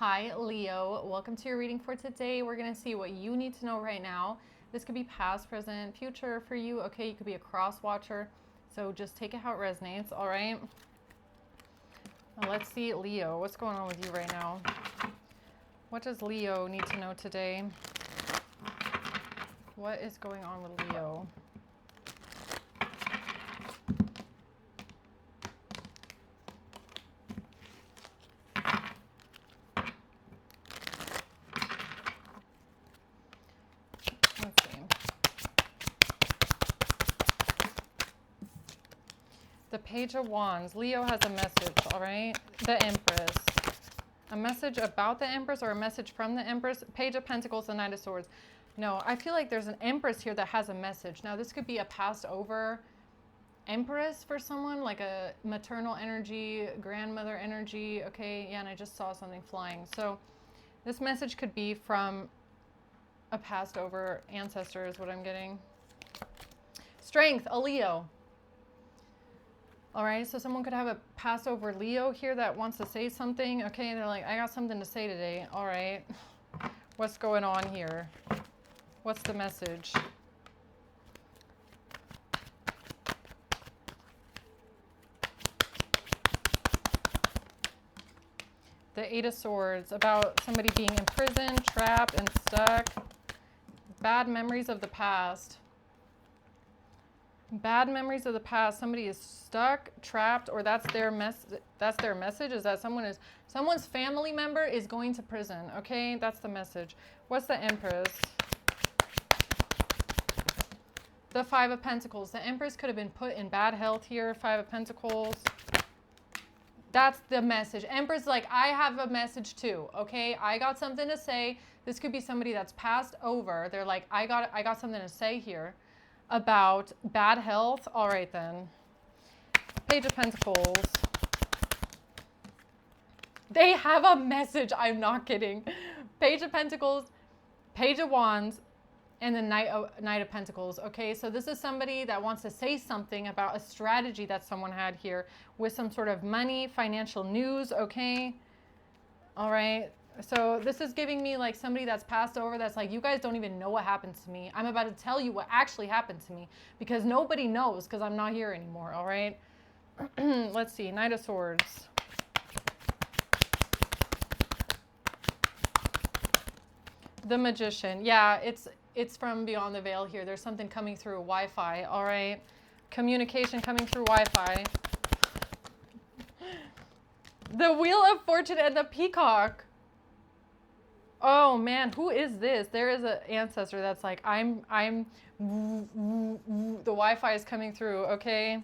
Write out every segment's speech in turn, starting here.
Hi, Leo. Welcome to your reading for today. We're going to see what you need to know right now. This could be past, present, future for you. Okay, you could be a cross watcher. So just take it how it resonates, all right? Now let's see, Leo. What's going on with you right now? What does Leo need to know today? What is going on with Leo? Let's see. The Page of Wands. Leo has a message, all right? The Empress. A message about the Empress or a message from the Empress? Page of Pentacles, the Knight of Swords. No, I feel like there's an Empress here that has a message. Now, this could be a passed over Empress for someone, like a maternal energy, grandmother energy. Okay, yeah, and I just saw something flying. So this message could be from a passed over ancestor is what I'm getting. Strength, a Leo. All right, so someone could have a passed over Leo here that wants to say something. Okay, they're like, I got something to say today. All right, what's going on here? What's the message? The Eight of Swords, about somebody being imprisoned, trapped, and stuck. Bad memories of the past. Bad memories of the past. Somebody is stuck, trapped, or that's their message, is that someone's family member is going to prison. Okay, that's the message. What's the Empress? The Five of Pentacles. The Empress could have been put in bad health here. Five of Pentacles. That's the message. Empress, like, I have a message too, okay? I got something to say. This could be somebody that's passed over. They're like, I got something to say here about bad health. All right, then. Page of Pentacles. They have a message. I'm not kidding. Page of Pentacles, Page of Wands, and the Knight of Pentacles. Okay, so this is somebody that wants to say something about a strategy that someone had here with some sort of money, financial news. Okay, all right. So this is giving me like somebody that's passed over that's like, you guys don't even know what happened to me. I'm about to tell you what actually happened to me because nobody knows because I'm not here anymore. All right. Let's see. Knight of Swords. The Magician. Yeah, it's from beyond the veil here. There's something coming through Wi-Fi, all right? Communication coming through Wi-Fi. The Wheel of Fortune and the Peacock. Oh, man, who is this? There is an ancestor that's like, the Wi-Fi is coming through, okay?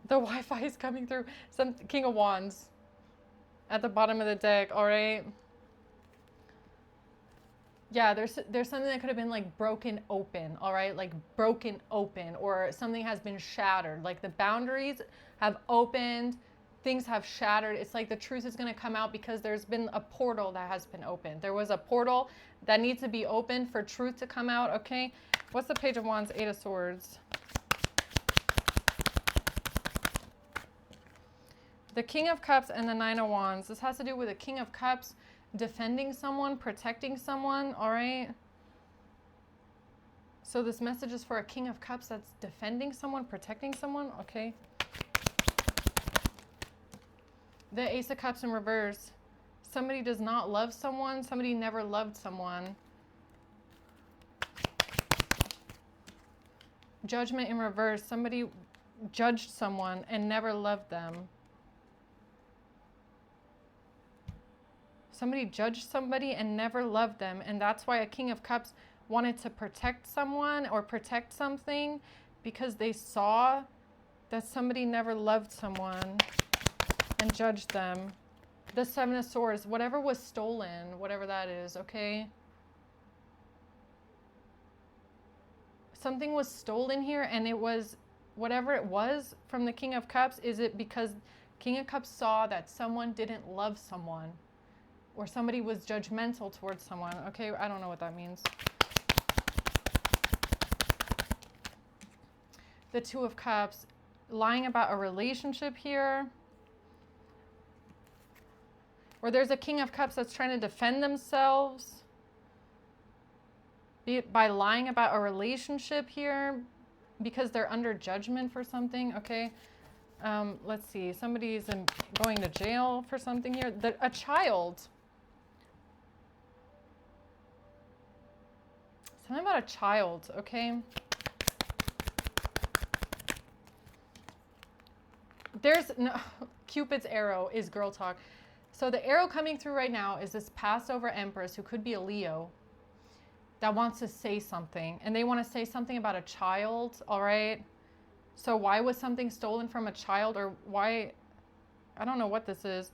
The Wi-Fi is coming through. Some King of Wands at the bottom of the deck, all right? Yeah, there's something that could have been like broken open, all right? Like broken open, or something has been shattered. Like the boundaries have opened, things have shattered. It's like the truth is going to come out because there's been a portal that has been opened. There was a portal that needs to be opened for truth to come out, okay? What's the Page of Wands, Eight of Swords? The King of Cups and the Nine of Wands. This has to do with the King of Cups defending someone, protecting someone, all right? So this message is for a King of Cups that's defending someone, protecting someone, okay? The Ace of Cups in reverse. Somebody does not love someone. Somebody never loved someone. Judgment in reverse. Somebody judged someone and never loved them. Somebody judged somebody and never loved them. And that's why a King of Cups wanted to protect someone or protect something, because they saw that somebody never loved someone and judged them. The Seven of Swords, whatever was stolen, whatever that is, okay? Something was stolen here, and it was, whatever it was from the King of Cups, is it because King of Cups saw that someone didn't love someone? Or somebody was judgmental towards someone. Okay, I don't know what that means. The Two of Cups, lying about a relationship here. Or there's a King of Cups that's trying to defend themselves, be it by lying about a relationship here because they're under judgment for something. Okay. Let's see. Somebody's going to jail for something here. A child. Something about a child. Okay. There's no, Cupid's arrow is girl talk. So the arrow coming through right now is this Passover Empress who could be a Leo that wants to say something. And they want to say something about a child, all right? So why was something stolen from a child, or why, I don't know what this is.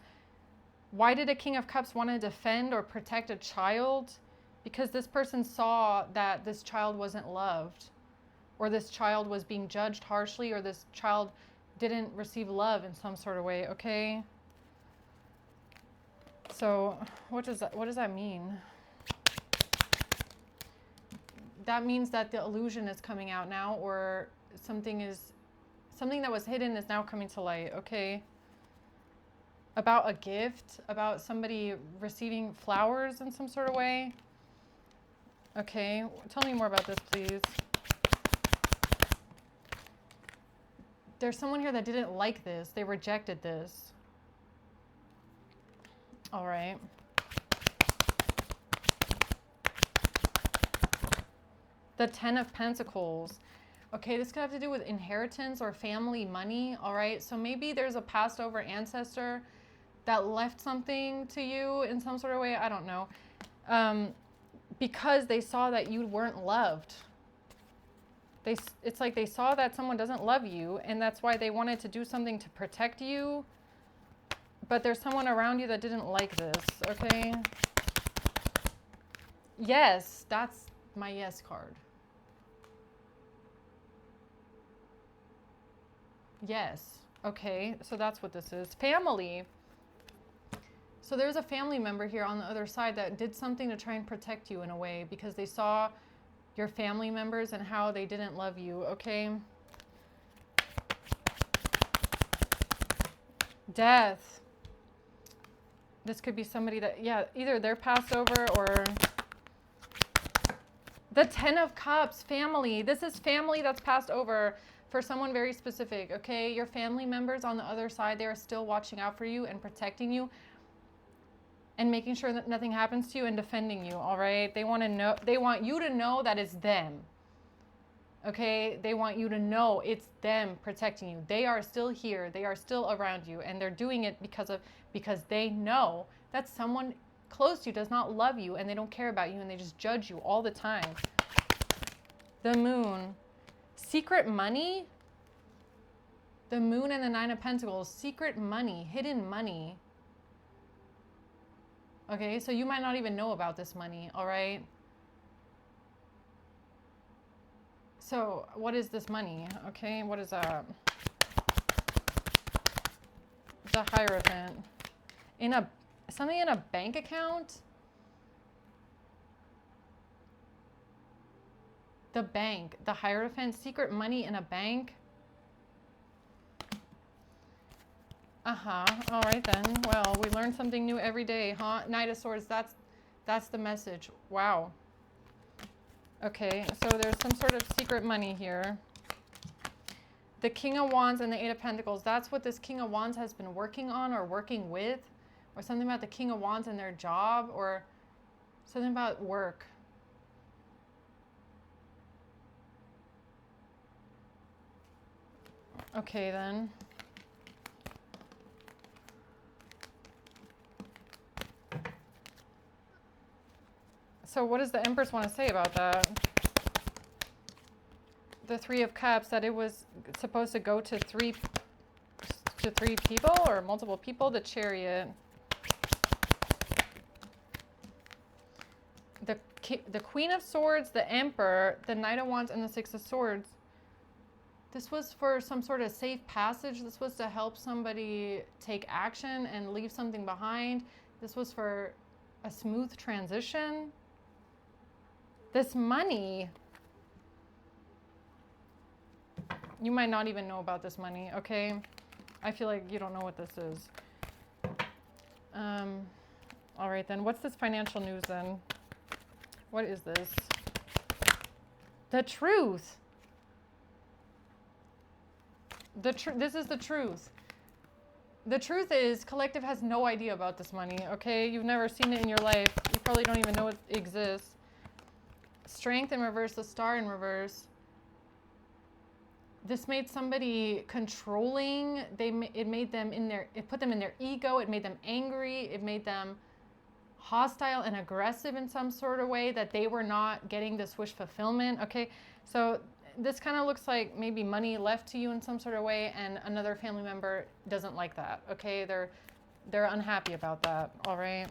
Why did a King of Cups want to defend or protect a child? Because this person saw that this child wasn't loved, or this child was being judged harshly, or this child didn't receive love in some sort of way, okay? So what does that mean? That means that the illusion is coming out now, or something that was hidden is now coming to light, okay? About a gift, about somebody receiving flowers in some sort of way. Okay, tell me more about this, please. There's someone here that didn't like this. They rejected this. All right. The Ten of Pentacles. Okay, this could have to do with inheritance or family money, all right? So maybe there's a passed over ancestor that left something to you in some sort of way, I don't know. Because they saw that you weren't loved. It's like they saw that someone doesn't love you, and that's why they wanted to do something to protect you. But there's someone around you that didn't like this, okay? Yes, that's my yes card. Yes. Okay, so that's what this is. Family. So there's a family member here on the other side that did something to try and protect you in a way because they saw your family members and how they didn't love you, okay? Death. This could be somebody that, yeah, either they're passed over or... The Ten of Cups, family. This is family that's passed over for someone very specific, okay? Your family members on the other side, they are still watching out for you and protecting you and making sure that nothing happens to you and defending you, all right? They want you to know that it's them, okay? They want you to know it's them protecting you. They are still here. They are still around you, and they're doing it because they know that someone close to you does not love you, and they don't care about you, and they just judge you all the time. The Moon. Secret money. The Moon and the Nine of Pentacles. Secret money. Hidden money. Okay, so you might not even know about this money, all right? So what is this money? Okay, what is that? The Hierophant. Something in a bank account? The bank. The Hierophant. Secret money in a bank? Uh-huh. All right then. Well, we learn something new every day, huh? Knight of Swords. That's the message. Wow. Okay, so there's some sort of secret money here. The King of Wands and the Eight of Pentacles. That's what this King of Wands has been working on or working with. Or something about the King of Wands and their job. Or something about work. Okay then. So what does the Empress want to say about that? The Three of Cups, that it was supposed to go to three people or multiple people. The Chariot. The Queen of Swords, the Emperor, the Knight of Wands, and the Six of Swords. This was for some sort of safe passage. This was to help somebody take action and leave something behind. This was for a smooth transition. This money, you might not even know about this money, okay? I feel like you don't know what this is. All right then. What's this financial news then? What is this? The truth. This is the truth. The truth is, collective has no idea about this money, okay? You've never seen it in your life. You probably don't even know it exists. Strength in reverse, the star in reverse. This made somebody controlling. It made them it put them in their ego. It made them angry. It made them hostile and aggressive in some sort of way, that they were not getting this wish fulfillment, okay? So this kind of looks like maybe money left to you in some sort of way, and another family member doesn't like that, okay? They're unhappy about that, all right?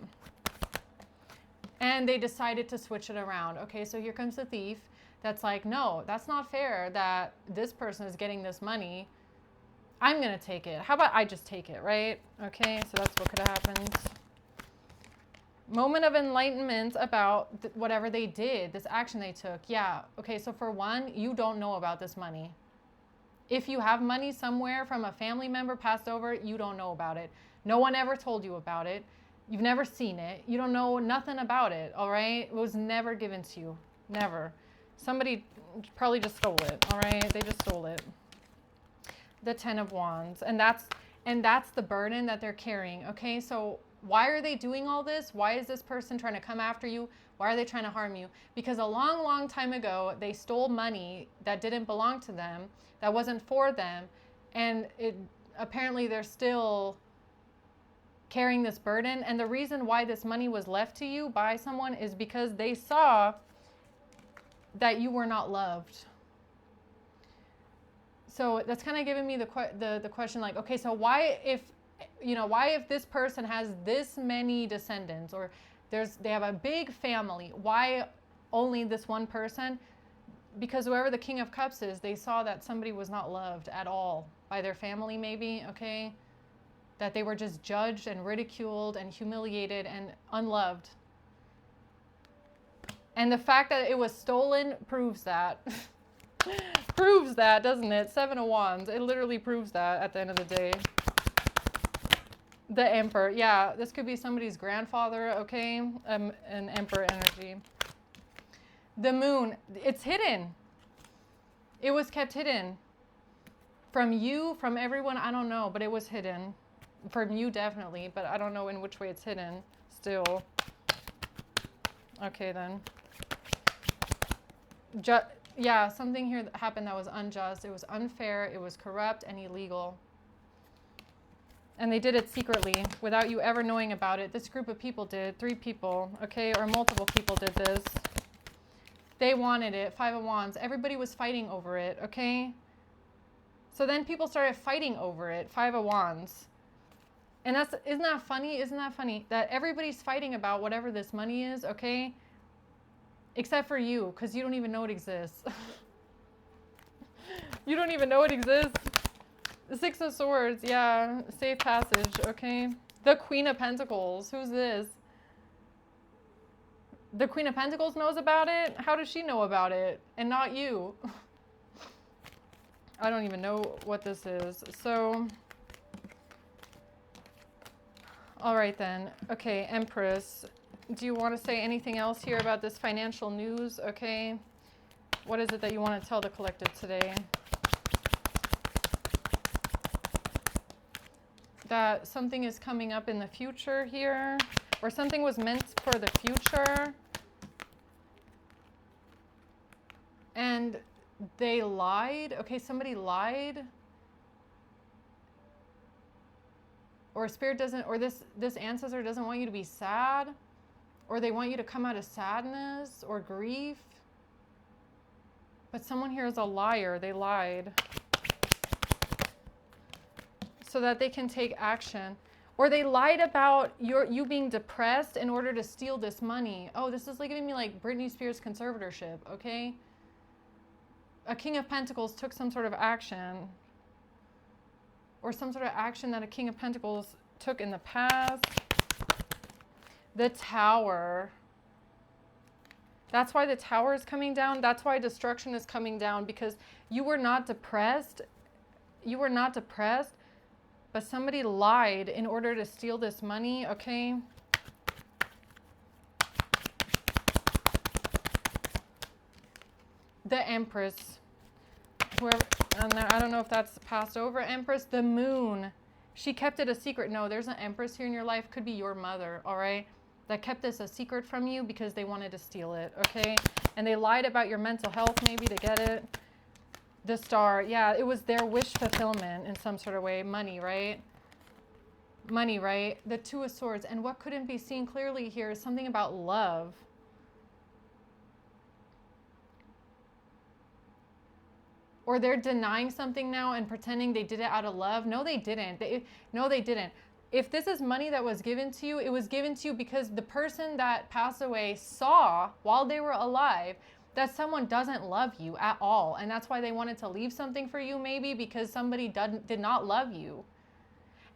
And they decided to switch it around, okay? So here comes the thief that's like, no, that's not fair that this person is getting this money. I'm going to take it. How about I just take it, right? Okay, so that's what could have happened. Moment of enlightenment about whatever they did, this action they took. Yeah, okay, so for one, you don't know about this money. If you have money somewhere from a family member passed over, you don't know about it. No one ever told you about it. You've never seen it. You don't know nothing about it, all right? It was never given to you, never. Somebody probably just stole it, all right? They just stole it. The Ten of Wands, and that's the burden that they're carrying, okay? So why are they doing all this? Why is this person trying to come after you? Why are they trying to harm you? Because a long, long time ago, they stole money that didn't belong to them, that wasn't for them, and apparently they're still carrying this burden. And the reason why this money was left to you by someone is because they saw that you were not loved. So that's kind of giving me the question, like, okay, so why if this person has this many descendants, or they have a big family, why only this one person? Because whoever the King of Cups is, they saw that somebody was not loved at all by their family, maybe, okay? That they were just judged and ridiculed and humiliated and unloved. And the fact that it was stolen proves that. Proves that, doesn't it? Seven of Wands. It literally proves that at the end of the day. The Emperor. Yeah, this could be somebody's grandfather, okay? An Emperor energy. The Moon. It's hidden. It was kept hidden. From you, from everyone, I don't know, but it was hidden. From you, definitely, but I don't know in which way it's hidden still. Okay, then. Yeah, something here that happened that was unjust. It was unfair. It was corrupt and illegal. And they did it secretly without you ever knowing about it. This group of people did. 3 people, okay, or multiple people did this. They wanted it. 5 of Wands. Everybody was fighting over it, okay? So then people started fighting over it. 5 of Wands. And isn't that funny? Isn't that funny? That everybody's fighting about whatever this money is, okay? Except for you, because you don't even know it exists. You don't even know it exists. The 6 of Swords, yeah. Safe passage, okay. The Queen of Pentacles. Who's this? The Queen of Pentacles knows about it? How does she know about it? And not you? I don't even know what this is. So, all right then. Okay, Empress. Do you want to say anything else here about this financial news? Okay. What is it that you want to tell the collective today? That something is coming up in the future here, or something was meant for the future. And they lied. Okay, somebody lied. Or spirit doesn't, or this ancestor doesn't want you to be sad. Or they want you to come out of sadness or grief. But someone here is a liar. They lied. So that they can take action. Or they lied about you being depressed in order to steal this money. Oh, this is like giving me like Britney Spears conservatorship, okay? A King of Pentacles took some sort of action. Or some sort of action that a King of Pentacles took in the past. The Tower. That's why the Tower is coming down. That's why destruction is coming down, because you were not depressed. You were not depressed. but somebody lied in order to steal this money, okay? The Empress. Whoever, and I don't know if that's passed over. Empress, the moon. She kept it a secret. No, there's an Empress here in your life. Could be your mother, all right? That kept this a secret from you because they wanted to steal it, okay? And they lied about your mental health maybe to get it. The Star, yeah, it was their wish fulfillment in some sort of way. Money, right? Money, right? The Two of Swords. And what couldn't be seen clearly here is something about love. Or they're denying something now and pretending they did it out of love. No, they didn't. No, they didn't. If this is money that was given to you, it was given to you because the person that passed away saw while they were alive that someone doesn't love you at all. And that's why they wanted to leave something for you, maybe because somebody did not love you.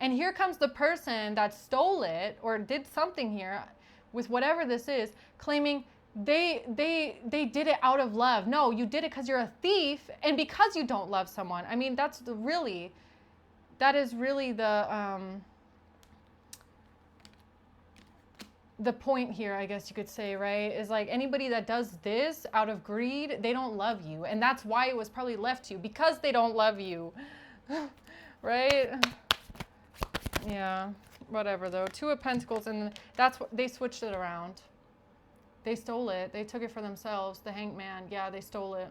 And here comes the person that stole it or did something here with whatever this is, claiming they did it out of love. No, you did it because you're a thief and because you don't love someone. I mean, that is really the point here, I guess you could say, right? Is like anybody that does this out of greed, they don't love you. And that's why it was probably left to you, because they don't love you. Right? Yeah, whatever though. Two of Pentacles, and that's what they switched it around. They stole it. They took it for themselves. The Hanged Man, yeah, they stole it.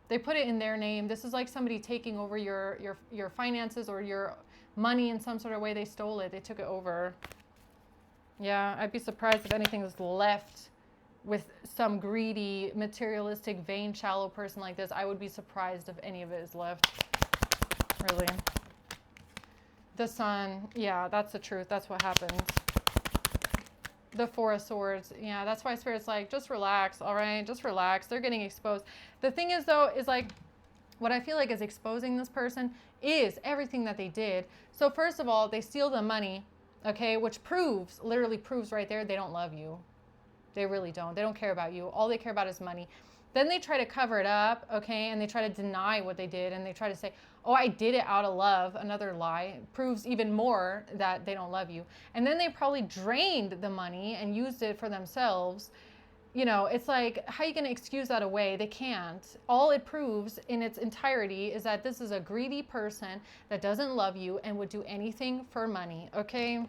They put it in their name. This is like somebody taking over your finances or your money in some sort of way. They stole it. They took it over. Yeah, I'd be surprised if anything was left with some greedy, materialistic, vain, shallow person like this. I would be surprised if any of it is left. Really. The Sun, yeah, that's the truth. That's what happens. The Four of Swords, yeah, that's why Spirit's like, just relax, all right? Just relax. They're getting exposed. The thing is, though, is like, what I feel like is exposing this person is everything that they did. So first of all, they steal the money, okay, which literally proves right there they don't love you. They really don't. They don't care about you. All they care about is money. Then they try to cover it up, okay, and they try to deny what they did, and they try to say, oh, I did it out of love. Another lie. Proves even more that they don't love you. And then they probably drained the money and used it for themselves. You know, it's like, how are you going to excuse that away? They can't. All it proves in its entirety is that this is a greedy person that doesn't love you and would do anything for money, okay?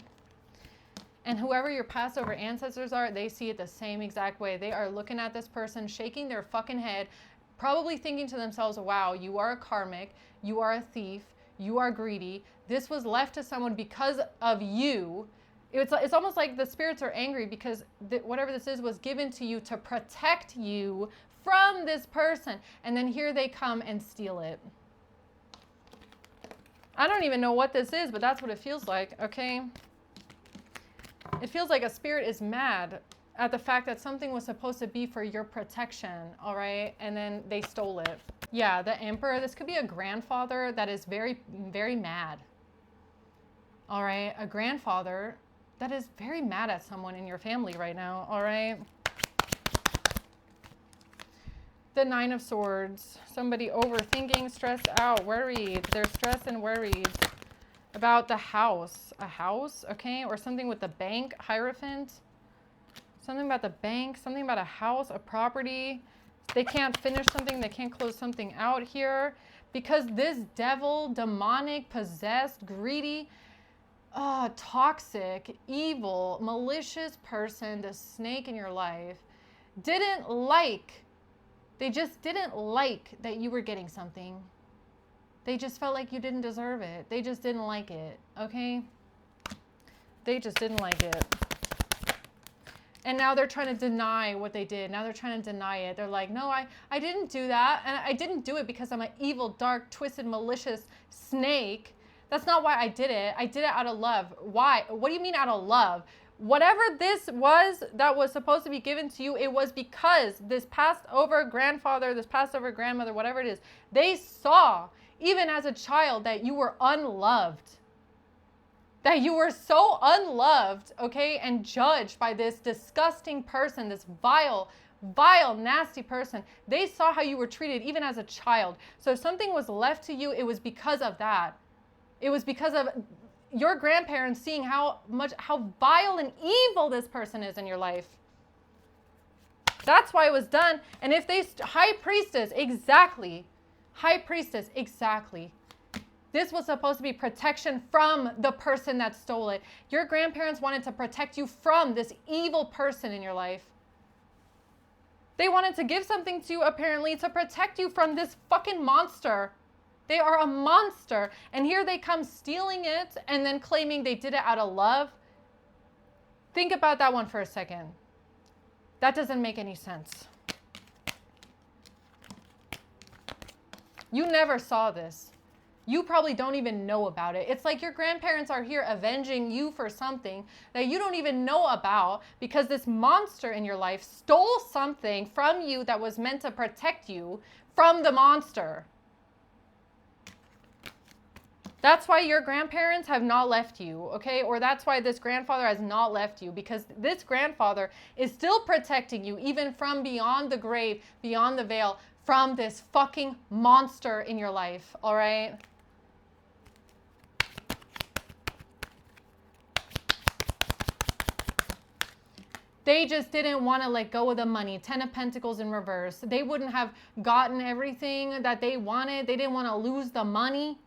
And whoever your Passover ancestors are, they see it the same exact way. They are looking at this person, shaking their fucking head, probably thinking to themselves, wow, you are a karmic, you are a thief, you are greedy. This was left to someone because of you. It's almost like the spirits are angry because whatever this is was given to you to protect you from this person. And then here they come and steal it. I don't even know what this is, but that's what it feels like, okay? It feels like a spirit is mad at the fact that something was supposed to be for your protection, all right? And then they stole it. Yeah, the Emperor, this could be a grandfather that is very, very mad. All right, a grandfather that is very mad at someone in your family right now, all right? The Nine of Swords, somebody overthinking, stressed out, worried. They're stressed and worried about the house. A house, okay? Or something with the bank, Hierophant. Something about the bank, something about a house, a property. They can't finish something, they can't close something out here. Because this devil, demonic, possessed, greedy, toxic, evil, malicious person, the snake in your life, they just didn't like that you were getting something. They just felt like you didn't deserve it. They just didn't like it, okay? They just didn't like it. And now they're trying to deny what they did. Now they're trying to deny it. They're like, no, I didn't do that. And I didn't do it because I'm an evil, dark, twisted, malicious snake. That's not why I did it. I did it out of love. Why? What do you mean out of love? Whatever this was that was supposed to be given to you, it was because this passed over grandfather, this passed over grandmother, whatever it is, they saw, even as a child, that you were unloved. That you were so unloved, okay, and judged by this disgusting person, this vile, nasty person. They saw how you were treated even as a child. So if something was left to you, it was because of that. It was because of your grandparents seeing how vile and evil this person is in your life. That's why it was done. And if they, high priestess, exactly. High priestess, exactly. This was supposed to be protection from the person that stole it. Your grandparents wanted to protect you from this evil person in your life. They wanted to give something to you, apparently, to protect you from this fucking monster. They are a monster. And here they come stealing it and then claiming they did it out of love. Think about that one for a second. That doesn't make any sense. You never saw this. You probably don't even know about it. It's like your grandparents are here avenging you for something that you don't even know about because this monster in your life stole something from you that was meant to protect you from the monster. That's why your grandparents have not left you, okay? Or that's why this grandfather has not left you, because this grandfather is still protecting you even from beyond the grave, beyond the veil, from this fucking monster in your life, all right? They just didn't want to let go of the money. 10 of Pentacles in reverse. They wouldn't have gotten everything that they wanted. They didn't want to lose the money.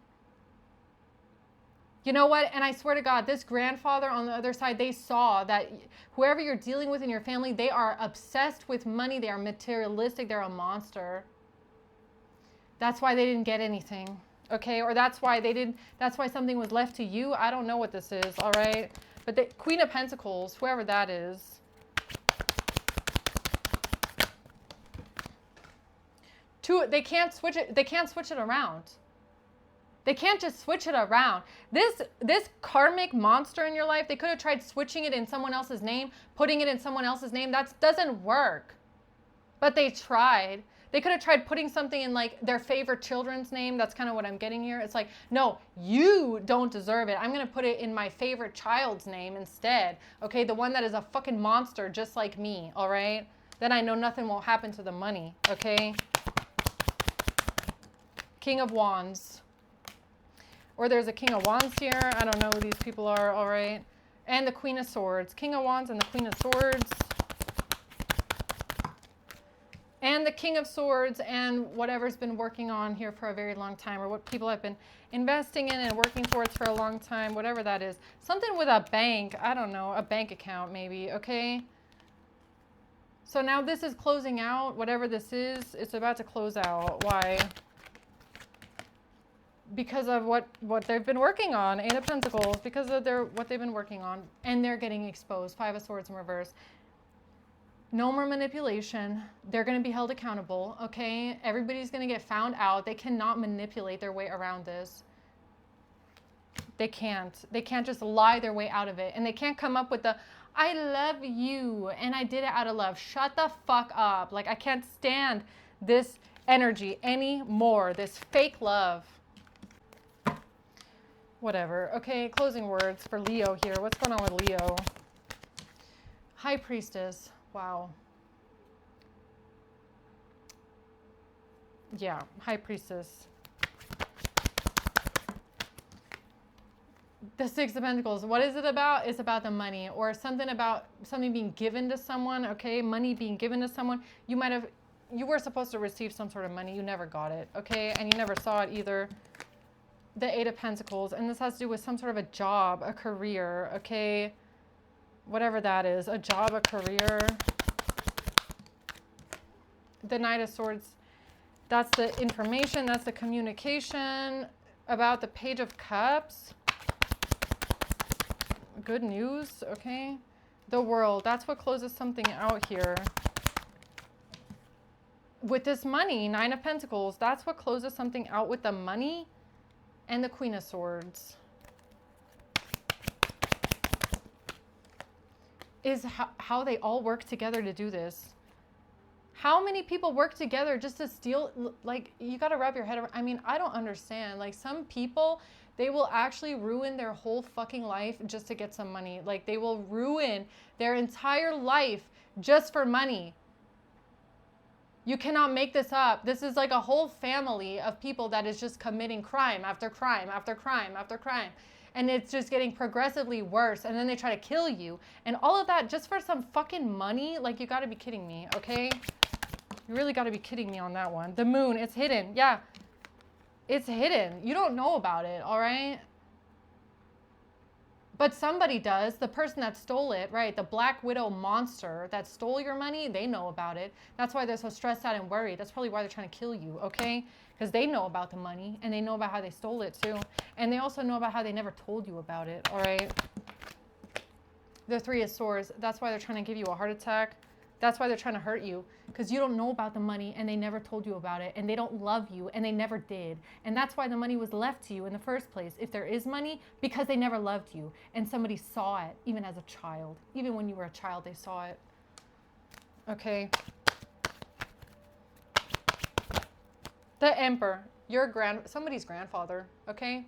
You know what? And I swear to God, this grandfather on the other side, they saw that whoever you're dealing with in your family, they are obsessed with money. They are materialistic. They're a monster. That's why they didn't get anything. Okay? Or that's why something was left to you. I don't know what this is. All right? But the Queen of Pentacles, whoever that is. They can't switch it. They can't switch it around. They can't just switch it around. This karmic monster in your life, they could have tried switching it in someone else's name, putting it in someone else's name. That doesn't work. But they tried. They could have tried putting something in like their favorite children's name. That's kind of what I'm getting here. It's like, no, you don't deserve it. I'm going to put it in my favorite child's name instead. Okay, the one that is a fucking monster just like me, all right? Then I know nothing will happen to the money, okay? King of Wands. Or there's a King of Wands here. I don't know who these people are, all right? And the Queen of Swords. King of Wands and the Queen of Swords. And the King of Swords and whatever's been working on here for a very long time, or what people have been investing in and working towards for a long time, whatever that is. Something with a bank. I don't know. A bank account maybe, okay? So now this is closing out. Whatever this is, it's about to close out. Why? Because of what they've been working on. 8 of Pentacles. Because of what they've been working on. And they're getting exposed. 5 of Swords in reverse. No more manipulation. They're going to be held accountable. Okay? Everybody's going to get found out. They cannot manipulate their way around this. They can't. They can't just lie their way out of it. And they can't come up with the, I love you and I did it out of love. Shut the fuck up. Like, I can't stand this energy anymore. This fake love. Whatever. Okay, closing words for Leo here. What's going on with Leo? High Priestess. Wow. Yeah, High Priestess. The 6 of Pentacles. What is it about? It's about the money, or something about something being given to someone, okay? Money being given to someone. You were supposed to receive some sort of money. You never got it, okay? And you never saw it either. The 8 of Pentacles, and this has to do with some sort of a job, a career, okay? Whatever that is, a job, a career. The Knight of Swords, that's the information, that's the communication. About the Page of Cups. Good news, okay? The World, that's what closes something out here. With this money, 9 of Pentacles, that's what closes something out with the money. And the Queen of Swords is how they all work together to do this. How many people work together just to steal? Like, you got to wrap your head around. I mean, I don't understand. Like, some people, they will actually ruin their whole fucking life just to get some money. Like, they will ruin their entire life just for money. You cannot make this up. This is like a whole family of people that is just committing crime after crime after crime after crime. And it's just getting progressively worse. And then they try to kill you. And all of that just for some fucking money? Like, you gotta be kidding me, okay? You really gotta be kidding me on that one. The moon, it's hidden. Yeah, it's hidden. You don't know about it, all right? But somebody does. The person that stole it, right? The Black Widow monster that stole your money, they know about it. That's why they're so stressed out and worried. That's probably why they're trying to kill you, okay? Because they know about the money and they know about how they stole it too. And they also know about how they never told you about it, all right? The Three of Swords, that's why they're trying to give you a heart attack. That's why they're trying to hurt you, because you don't know about the money and they never told you about it, and they don't love you and they never did. And that's why the money was left to you in the first place. If there is money, because they never loved you and somebody saw it, even as a child. Even when you were a child, they saw it. Okay. The Emperor, somebody's grandfather, okay?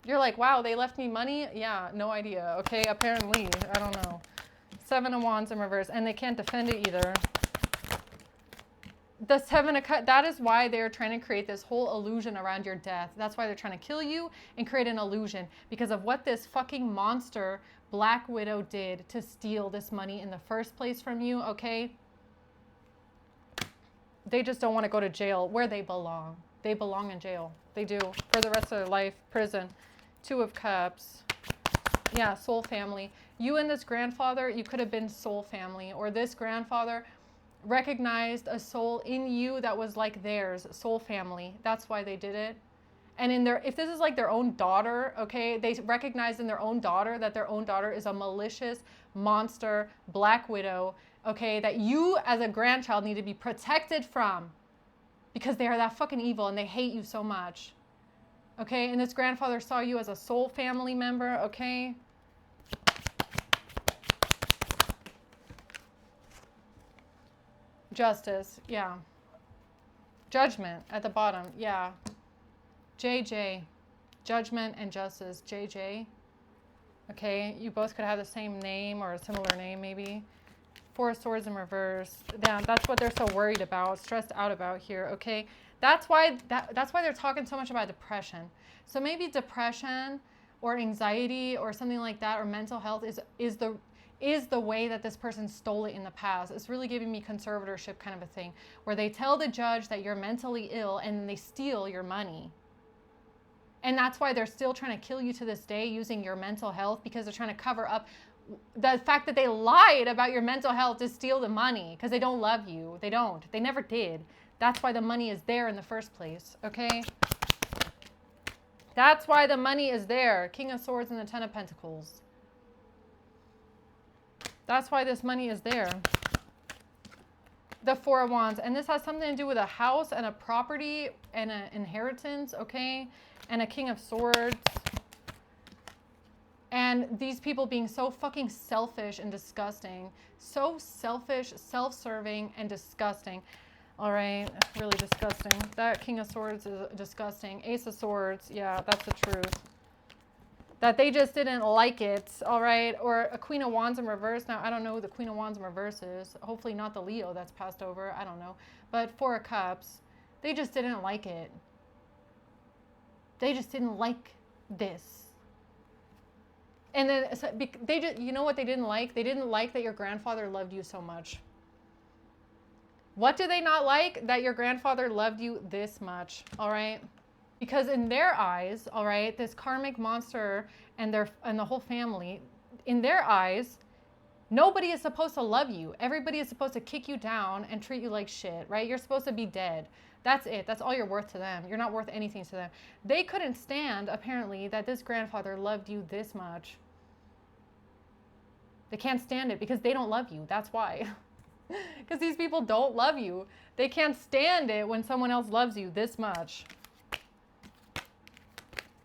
You're like, wow, they left me money? Yeah, no idea, okay? Apparently, I don't know. Seven of Wands in reverse, and they can't defend it either. The Seven of Cups, that is why they're trying to create this whole illusion around your death. That's why they're trying to kill you and create an illusion, because of what this fucking monster Black Widow did to steal this money in the first place from you, okay? They just don't want to go to jail where they belong. They belong in jail. They do. For the rest of their life. Prison. Two of Cups. Yeah, soul family. You and this grandfather, you could have been soul family. Or this grandfather recognized a soul in you that was like theirs. Soul family. That's why they did it. And if this is like their own daughter, okay, they recognize in their own daughter that their own daughter is a malicious monster, Black Widow, okay, that you as a grandchild need to be protected from, because they are that fucking evil and they hate you so much. Okay, and this grandfather saw you as a soul family member, okay? Justice, yeah. Judgment at the bottom, yeah. JJ, Judgment and Justice, JJ. Okay, you both could have the same name or a similar name maybe. Four of Swords in reverse. Yeah, that's what they're so worried about, stressed out about here, okay? That's why they're talking so much about depression. So maybe depression or anxiety or something like that, or mental health is the way that this person stole it in the past. It's really giving me conservatorship kind of a thing, where they tell the judge that you're mentally ill and then they steal your money. And that's why they're still trying to kill you to this day using your mental health, because they're trying to cover up the fact that they lied about your mental health to steal the money, because they don't love you. They don't. They never did. That's why the money is there in the first place, okay? That's why the money is there. King of Swords and the Ten of Pentacles. That's why this money is there. The Four of Wands. And this has something to do with a house and a property and an inheritance, okay? And a King of Swords. And these people being so fucking selfish and disgusting. So selfish, self-serving, and disgusting. All right, really disgusting. That King of Swords is disgusting. Ace of Swords, yeah, that's the truth. That they just didn't like it, all right? Or a Queen of Wands in reverse. Now, I don't know who the Queen of Wands in reverse is. Hopefully not the Leo that's passed over. I don't know. But Four of Cups, they just didn't like it. They just didn't like this. And then they just, you know what they didn't like? They didn't like that your grandfather loved you so much. What do they not like? That your grandfather loved you this much, all right? Because in their eyes, all right, this karmic monster and the whole family, in their eyes, nobody is supposed to love you. Everybody is supposed to kick you down and treat you like shit, right? You're supposed to be dead. That's it. That's all you're worth to them. You're not worth anything to them. They couldn't stand, apparently, that this grandfather loved you this much. They can't stand it because they don't love you. That's why. Because these people don't love you. They can't stand it when someone else loves you this much.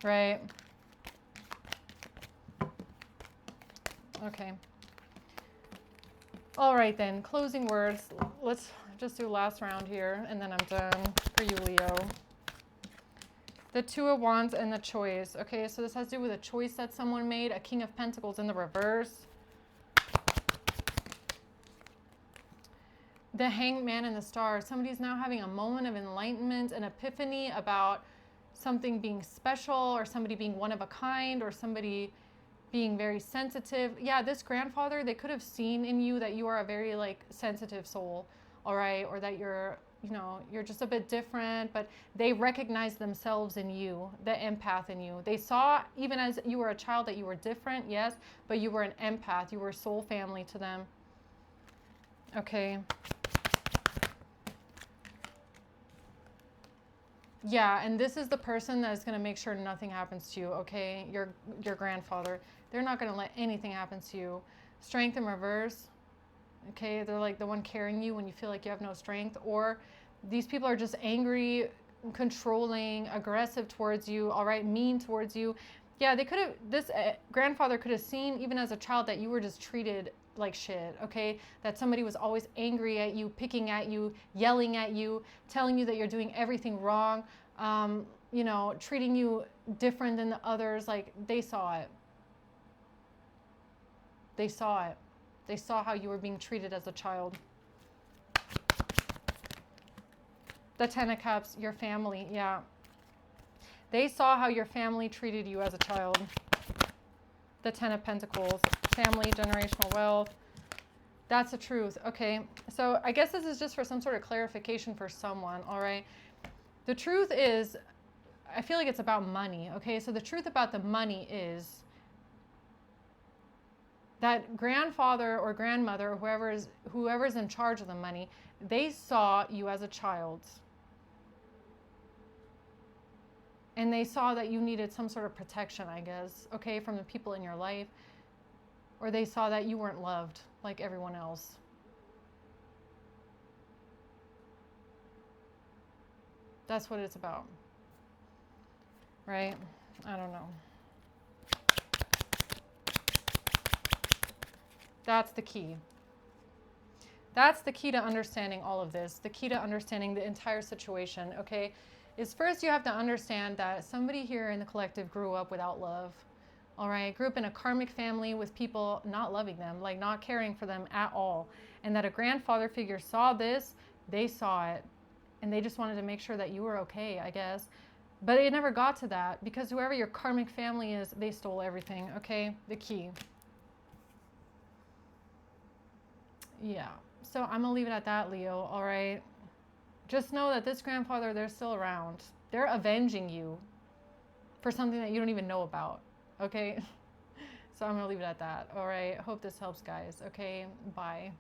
Right? Okay. All right then, closing words. Let's just do last round here, and then I'm done for you, Leo. The Two of Wands and the choice. Okay, so this has to do with a choice that someone made. A King of Pentacles in the reverse. The Hanged Man and the Star. Somebody's now having a moment of enlightenment, an epiphany about something being special, or somebody being one of a kind, or somebody being very sensitive. Yeah, this grandfather, they could have seen in you that you are a very like sensitive soul, all right, or that you're, you know, you're just a bit different, but they recognize themselves in you, the empath in you. They saw even as you were a child that you were different, yes, but you were an empath. You were soul family to them. Okay. Yeah, and this is the person that is going to make sure nothing happens to you, okay? Your grandfather. They're not going to let anything happen to you. Strength in reverse, okay? They're like the one carrying you when you feel like you have no strength. Or these people are just angry, controlling, aggressive towards you, all right? Mean towards you. Yeah, they could have, this grandfather could have seen even as a child that you were just treated like shit, okay? That somebody was always angry at you, picking at you, yelling at you, telling you that you're doing everything wrong, you know, treating you different than the others. Like, they saw it. They saw it. They saw how you were being treated as a child. The Ten of Cups, your family, yeah. They saw how your family treated you as a child. The Ten of Pentacles, family, generational wealth. That's the truth. Okay, so I guess this is just for some sort of clarification for someone, all right? The truth is, I feel like it's about money, okay? So the truth about the money is that grandfather or grandmother or whoever's in charge of the money, they saw you as a child. And they saw that you needed some sort of protection, I guess, okay, from the people in your life. Or they saw that you weren't loved like everyone else. That's what it's about. Right? I don't know. That's the key. That's the key to understanding all of this. The key to understanding the entire situation, okay, is first you have to understand that somebody here in the collective grew up without love. All right, grew up in a karmic family with people not loving them, like not caring for them at all. And that a grandfather figure saw this, they saw it, and they just wanted to make sure that you were okay, I guess. But it never got to that, because whoever your karmic family is, they stole everything, okay? The key. Yeah, so I'm gonna leave it at that, Leo, all right? Just know that this grandfather, they're still around. They're avenging you for something that you don't even know about. Okay, so I'm gonna leave it at that. All right, hope this helps, guys. Okay, bye.